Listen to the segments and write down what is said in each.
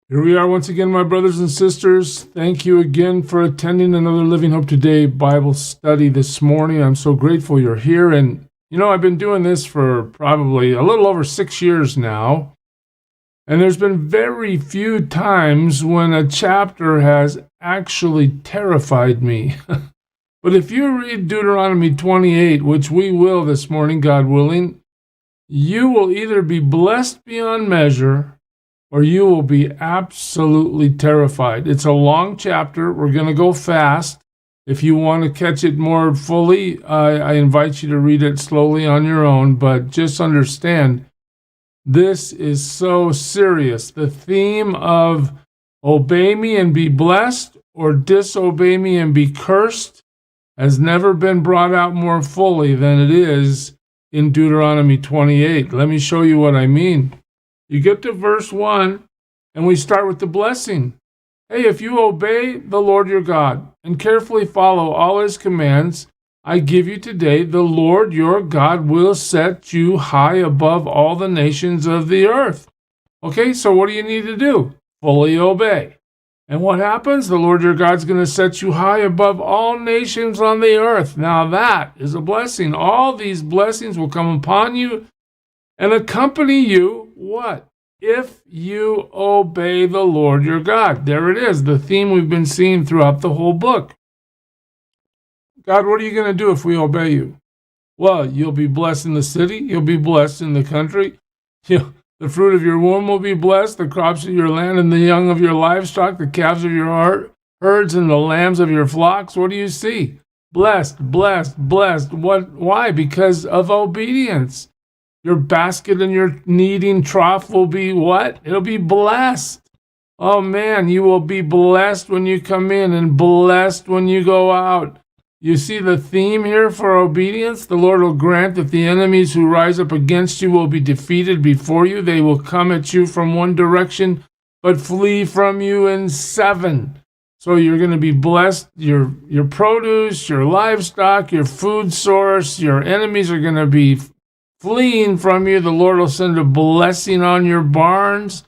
Here we are once again, my brothers and sisters. Thank you again for attending another Living Hope Today Bible study this morning. I'm so grateful you're here. And, I've been doing this for probably a little over 6 years now. And there's been very few times when a chapter has actually terrified me. But if you read Deuteronomy 28, which we will this morning, God willing, you will either be blessed beyond measure or you will be absolutely terrified. It's a long chapter. We're going to go fast. If you want to catch it more fully, I invite you to read it slowly on your own, but just understand, this is so serious. The theme of obey me and be blessed or disobey me and be cursed has never been brought out more fully than it is in Deuteronomy 28. Let me show you what I mean. You get to verse 1, and we start with the blessing. Hey, if you obey the Lord your God and carefully follow all his commands I give you today, the Lord your God will set you high above all the nations of the earth. Okay, so what do you need to do? Fully obey. And what happens? The Lord your God's going to set you high above all nations on the earth. Now that is a blessing. All these blessings will come upon you and accompany you, what? If you obey the Lord your God. There it is, the theme we've been seeing throughout the whole book. God, what are you going to do if we obey you? Well, you'll be blessed in the city. You'll be blessed in the country. The fruit of your womb will be blessed, the crops of your land and the young of your livestock, the calves of your herds and the lambs of your flocks. What do you see? Blessed, blessed, blessed. Why? Because of obedience. Your basket and your kneading trough will be what? It'll be blessed. Oh man, you will be blessed when you come in and blessed when you go out. You see the theme here for obedience? The Lord will grant that the enemies who rise up against you will be defeated before you. They will come at you from one direction, but flee from you in 7. So you're going to be blessed. Your produce, your livestock, your food source, your enemies are going to be fleeing from you. The Lord will send a blessing on your barns.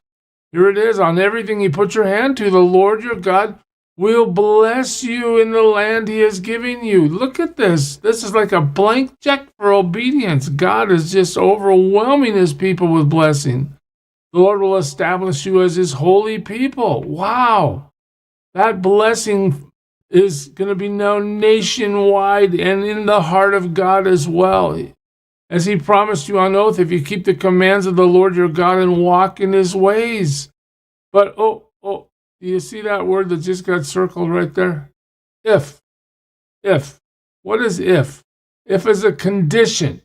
Here it is, on everything you put your hand to, the Lord your God will bless you in the land he is giving you. Look at this. This is like a blank check for obedience. God is just overwhelming his people with blessing. The Lord will establish you as his holy people. Wow. That blessing is going to be known nationwide and in the heart of God as well. As he promised you on oath, if you keep the commands of the Lord your God and walk in his ways. But, do you see that word that just got circled right there? If. If. What is if? If is a condition.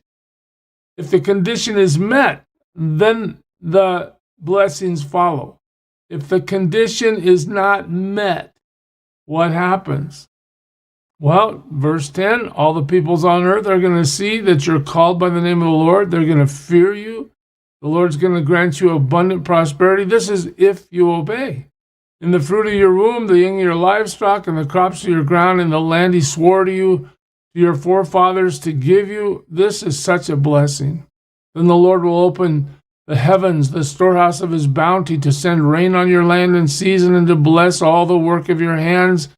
If the condition is met, then the blessings follow. If the condition is not met, what happens? Well, verse 10, all the peoples on earth are going to see that you're called by the name of the Lord. They're going to fear you. The Lord's going to grant you abundant prosperity. This is if you obey. In the fruit of your womb, the young of your livestock, and the crops of your ground, in the land he swore to you, to your forefathers to give you. This is such a blessing. Then the Lord will open the heavens, the storehouse of his bounty, to send rain on your land in season and to bless all the work of your hands.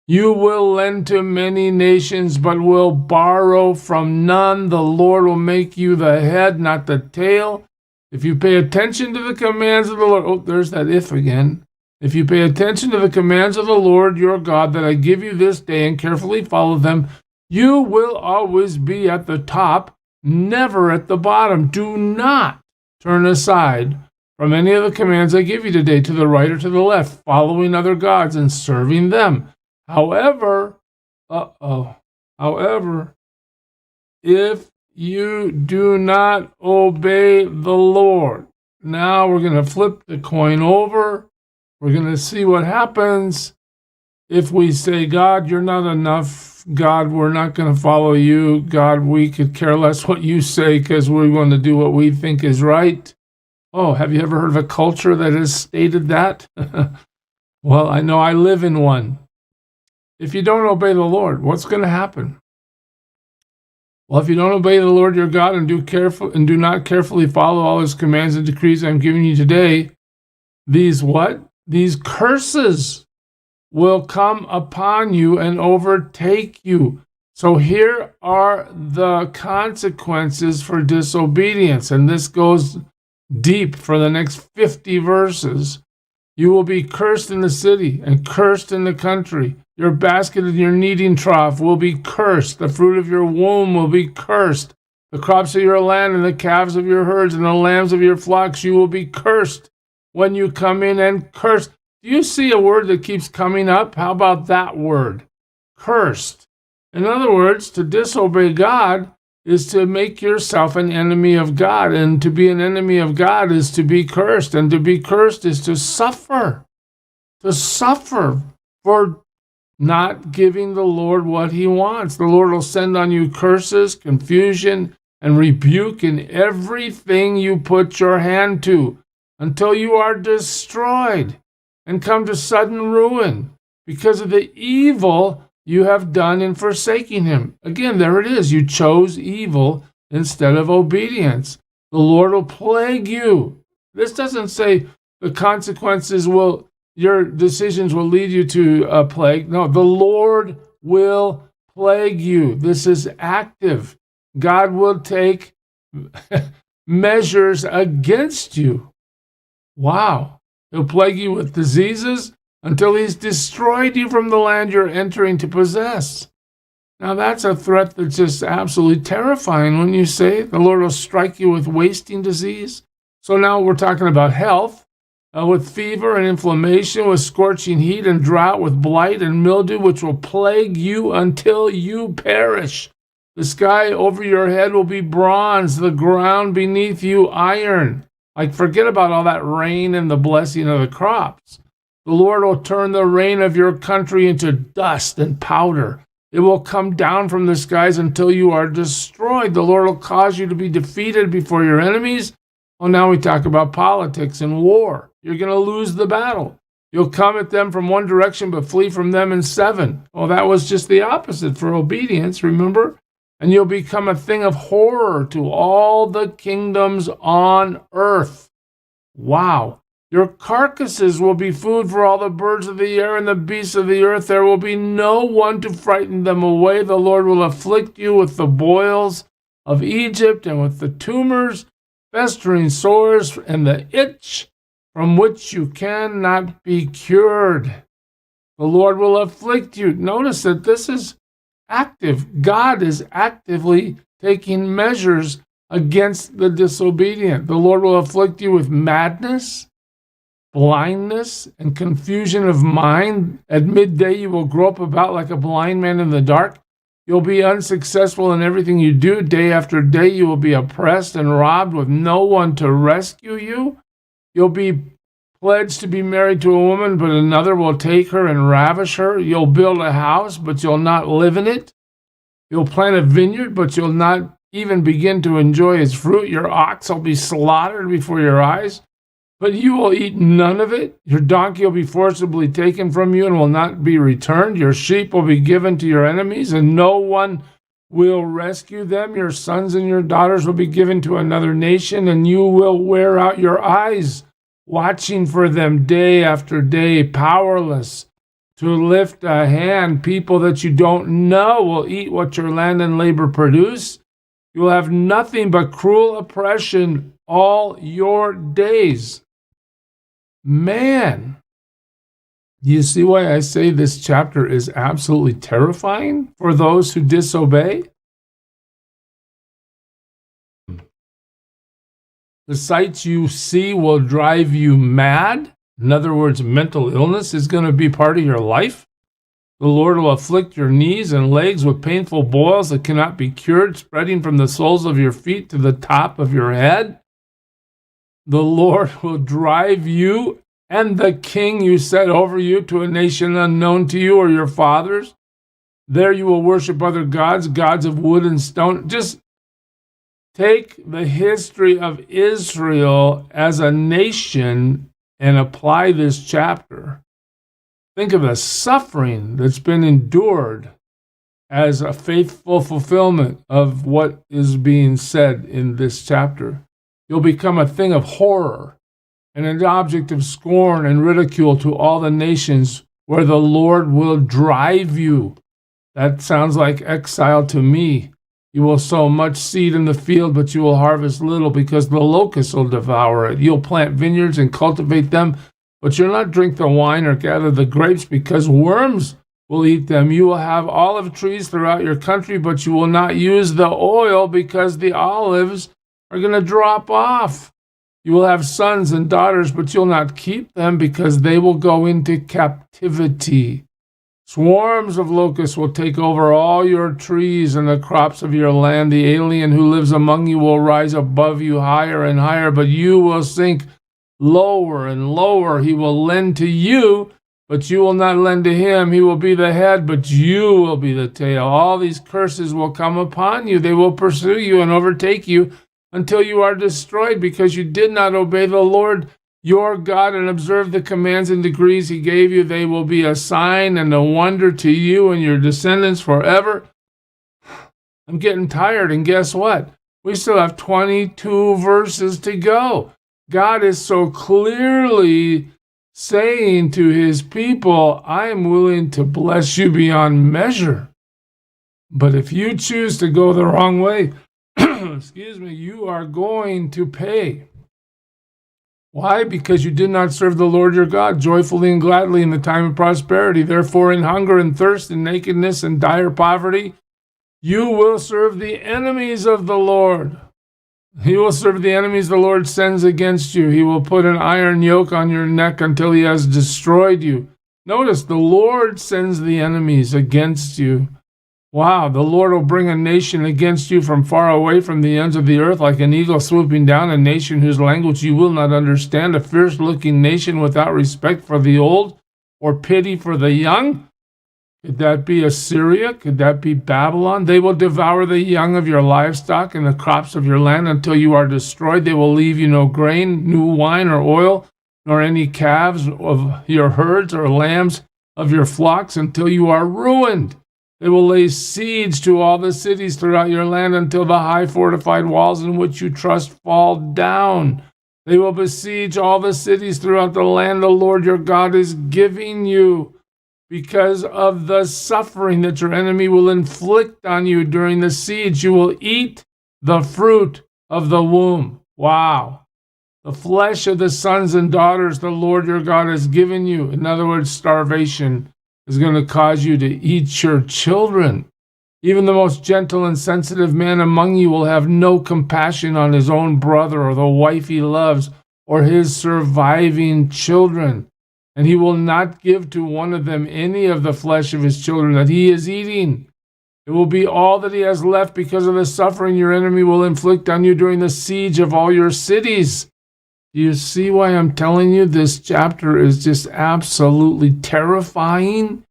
You will lend to many nations, but will borrow from none. The Lord will make you the head, not the tail. If you pay attention to the commands of the Lord, there's that if again. If you pay attention to the commands of the Lord your God that I give you this day and carefully follow them, you will always be at the top, never at the bottom. Do not turn aside from any of the commands I give you today to the right or to the left, following other gods and serving them. However, if you do not obey the Lord, now we're going to flip the coin over. We're going to see what happens if we say, God, you're not enough. God, we're not going to follow you. God, we could care less what you say because we want to do what we think is right. Oh, have you ever heard of a culture that has stated that? Well, I know I live in one. If you don't obey the Lord, what's going to happen? Well, if you don't obey the Lord your God and do not carefully follow all his commands and decrees I'm giving you today, these what? these curses will come upon you and overtake you. So here are the consequences for disobedience. And this goes deep for the next 50 verses. You will be cursed in the city and cursed in the country. Your basket and your kneading trough will be cursed. The fruit of your womb will be cursed. The crops of your land and the calves of your herds and the lambs of your flocks, you will be cursed when you come in, and cursed. Do you see a word that keeps coming up? How about that word? Cursed. In other words, to disobey God is to make yourself an enemy of God. And to be an enemy of God is to be cursed. And to be cursed is to suffer. To suffer for not giving the Lord what he wants. The Lord will send on you curses, confusion, and rebuke in everything you put your hand to, until you are destroyed and come to sudden ruin because of the evil you have done in forsaking him. Again, there it is. You chose evil instead of obedience. The Lord will plague you. This doesn't say the consequences will, your decisions will lead you to a plague. No, the Lord will plague you. This is active. God will take measures against you. Wow. He'll plague you with diseases until he's destroyed you from the land you're entering to possess. Now that's a threat that's just absolutely terrifying when you say the Lord will strike you with wasting disease. So now we're talking about health, with fever and inflammation, with scorching heat and drought, with blight and mildew, which will plague you until you perish. The sky over your head will be bronze, the ground beneath you iron. Like, forget about all that rain and the blessing of the crops. The Lord will turn the rain of your country into dust and powder. It will come down from the skies until you are destroyed. The Lord will cause you to be defeated before your enemies. Well, now we talk about politics and war. You're going to lose the battle. You'll come at them from one direction, but flee from them in seven. Well, that was just the opposite for obedience, remember? And you'll become a thing of horror to all the kingdoms on earth. Wow. Your carcasses will be food for all the birds of the air and the beasts of the earth. There will be no one to frighten them away. The Lord will afflict you with the boils of Egypt and with the tumors, festering sores, and the itch from which you cannot be cured. The Lord will afflict you. Notice that this is active. God is actively taking measures against the disobedient. The Lord will afflict you with madness, blindness, and confusion of mind. At midday you will grope about like a blind man in the dark. You'll be unsuccessful in everything you do. Day after day you will be oppressed and robbed with no one to rescue you. You'll be pledged to be married to a woman, but another will take her and ravish her. You'll build a house, but you'll not live in it. You'll plant a vineyard, but you'll not even begin to enjoy its fruit. Your ox will be slaughtered before your eyes, but you will eat none of it. Your donkey will be forcibly taken from you and will not be returned. Your sheep will be given to your enemies, and no one will rescue them. Your sons and your daughters will be given to another nation, and you will wear out your eyes watching for them day after day, powerless to lift a hand. People that you don't know will eat what your land and labor produce. You will have nothing but cruel oppression all your days. Man, do you see why I say this chapter is absolutely terrifying for those who disobey? The sights you see will drive you mad. In other words, mental illness is going to be part of your life. The Lord will afflict your knees and legs with painful boils that cannot be cured, spreading from the soles of your feet to the top of your head. The Lord will drive you and the king you set over you to a nation unknown to you or your fathers. There you will worship other gods, gods of wood and stone. Just take the history of Israel as a nation and apply this chapter. Think of the suffering that's been endured as a faithful fulfillment of what is being said in this chapter. You'll become a thing of horror and an object of scorn and ridicule to all the nations where the Lord will drive you. That sounds like exile to me. You will sow much seed in the field, but you will harvest little because the locusts will devour it. You'll plant vineyards and cultivate them, but you'll not drink the wine or gather the grapes because worms will eat them. You will have olive trees throughout your country, but you will not use the oil because the olives are going to drop off. You will have sons and daughters, but you'll not keep them because they will go into captivity. Swarms of locusts will take over all your trees and the crops of your land. The alien who lives among you will rise above you higher and higher, but you will sink lower and lower. He will lend to you, but you will not lend to him. He will be the head, but you will be the tail. All these curses will come upon you. They will pursue you and overtake you until you are destroyed because you did not obey the Lord your God and observe the commands and decrees he gave you. They will be a sign and a wonder to you and your descendants forever. I'm getting tired, and guess what? We still have 22 verses to go. God is so clearly saying to his people, I am willing to bless you beyond measure. But if you choose to go the wrong way, you are going to pay. Why? Because you did not serve the Lord your God joyfully and gladly in the time of prosperity. Therefore, in hunger and thirst and nakedness and dire poverty, you will serve the enemies of the Lord. He will serve the enemies the Lord sends against you. He will put an iron yoke on your neck until he has destroyed you. Notice, the Lord sends the enemies against you. Wow, the Lord will bring a nation against you from far away from the ends of the earth, like an eagle swooping down, a nation whose language you will not understand, a fierce-looking nation without respect for the old or pity for the young. Could that be Assyria? Could that be Babylon? They will devour the young of your livestock and the crops of your land until you are destroyed. They will leave you no grain, new wine, or oil, nor any calves of your herds or lambs of your flocks until you are ruined. They will lay siege to all the cities throughout your land until the high fortified walls in which you trust fall down. They will besiege all the cities throughout the land the Lord your God is giving you. Because of the suffering that your enemy will inflict on you during the siege, you will eat the fruit of the womb. Wow. The flesh of the sons and daughters the Lord your God has given you. In other words, starvation is going to cause you to eat your children. Even the most gentle and sensitive man among you will have no compassion on his own brother or the wife he loves or his surviving children. And he will not give to one of them any of the flesh of his children that he is eating. It will be all that he has left because of the suffering your enemy will inflict on you during the siege of all your cities. Do you see why I'm telling you this chapter is just absolutely terrifying?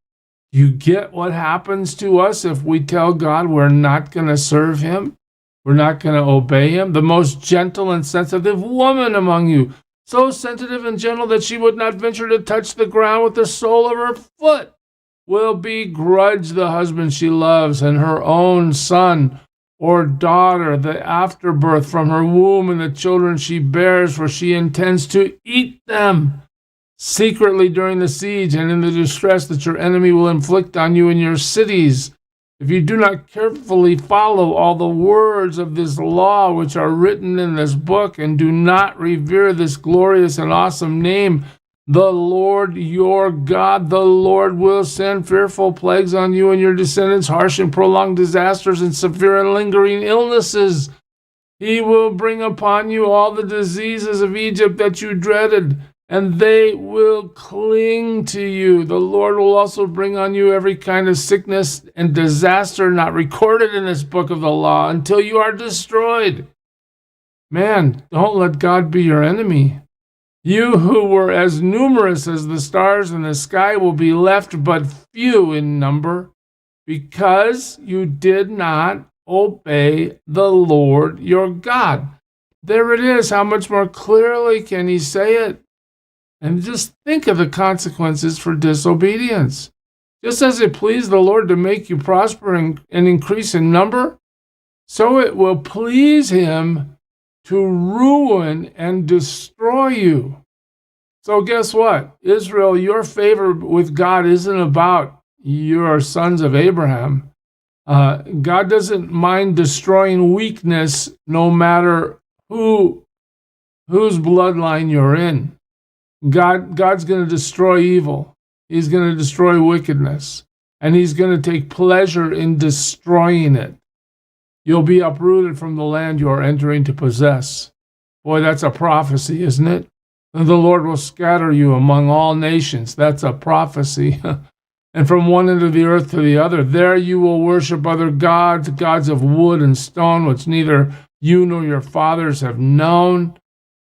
You get what happens to us if we tell God we're not going to serve him? We're not going to obey him? The most gentle and sensitive woman among you, so sensitive and gentle that she would not venture to touch the ground with the sole of her foot, will begrudge the husband she loves and her own son or daughter, the afterbirth from her womb and the children she bears, for she intends to eat them secretly during the siege and in the distress that your enemy will inflict on you in your cities. If you do not carefully follow all the words of this law which are written in this book, and do not revere this glorious and awesome name, the Lord your God, the Lord will send fearful plagues on you and your descendants, harsh and prolonged disasters and severe and lingering illnesses. He will bring upon you all the diseases of Egypt that you dreaded, and they will cling to you. The Lord will also bring on you every kind of sickness and disaster not recorded in this book of the law until you are destroyed. Man, don't let God be your enemy. You who were as numerous as the stars in the sky will be left but few in number, because you did not obey the Lord your God. There it is. How much more clearly can he say it? And just think of the consequences for disobedience. Just as it pleased the Lord to make you prosper and increase in number, so it will please him to ruin and destroy you. So guess what? Israel, your favor with God isn't about your sons of Abraham. God doesn't mind destroying weakness no matter whose bloodline you're in. God's going to destroy evil. He's going to destroy wickedness. And he's going to take pleasure in destroying it. You'll be uprooted from the land you are entering to possess. Boy, that's a prophecy, isn't it? And the Lord will scatter you among all nations. That's a prophecy. And from one end of the earth to the other, there you will worship other gods, gods of wood and stone, which neither you nor your fathers have known.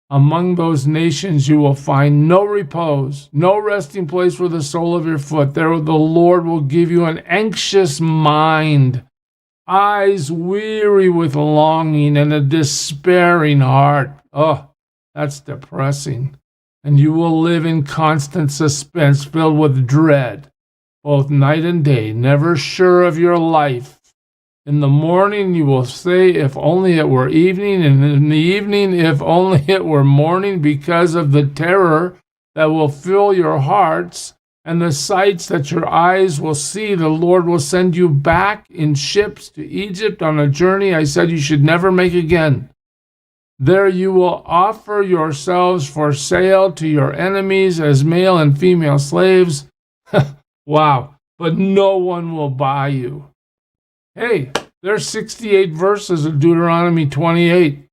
Among those nations you will find no repose, no resting place for the sole of your foot. There the Lord will give you an anxious mind, eyes weary with longing, and a despairing heart. Oh, that's depressing. And you will live in constant suspense, filled with dread, both night and day, never sure of your life. In the morning you will say, if only it were evening, and in the evening, if only it were morning, because of the terror that will fill your hearts and the sights that your eyes will see. The Lord will send you back in ships to Egypt on a journey I said you should never make again. There you will offer yourselves for sale to your enemies as male and female slaves. Wow, but no one will buy you. Hey, there's 68 verses of Deuteronomy 28.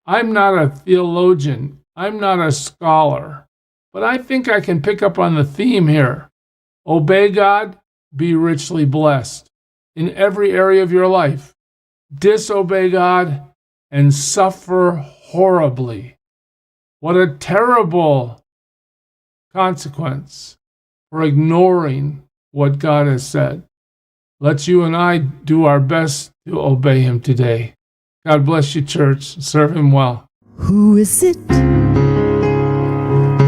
I'm not a theologian. I'm not a scholar. But I think I can pick up on the theme here. Obey God, be richly blessed in every area of your life. Disobey God and suffer horribly. What a terrible consequence for ignoring what God has said. Let's you and I do our best to obey him today. God bless you, church. Serve him well. Who is it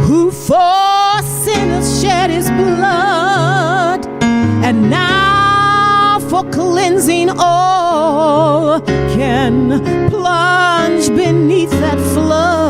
who for sinners shed his blood, and now for cleansing all can plunge beneath that flood?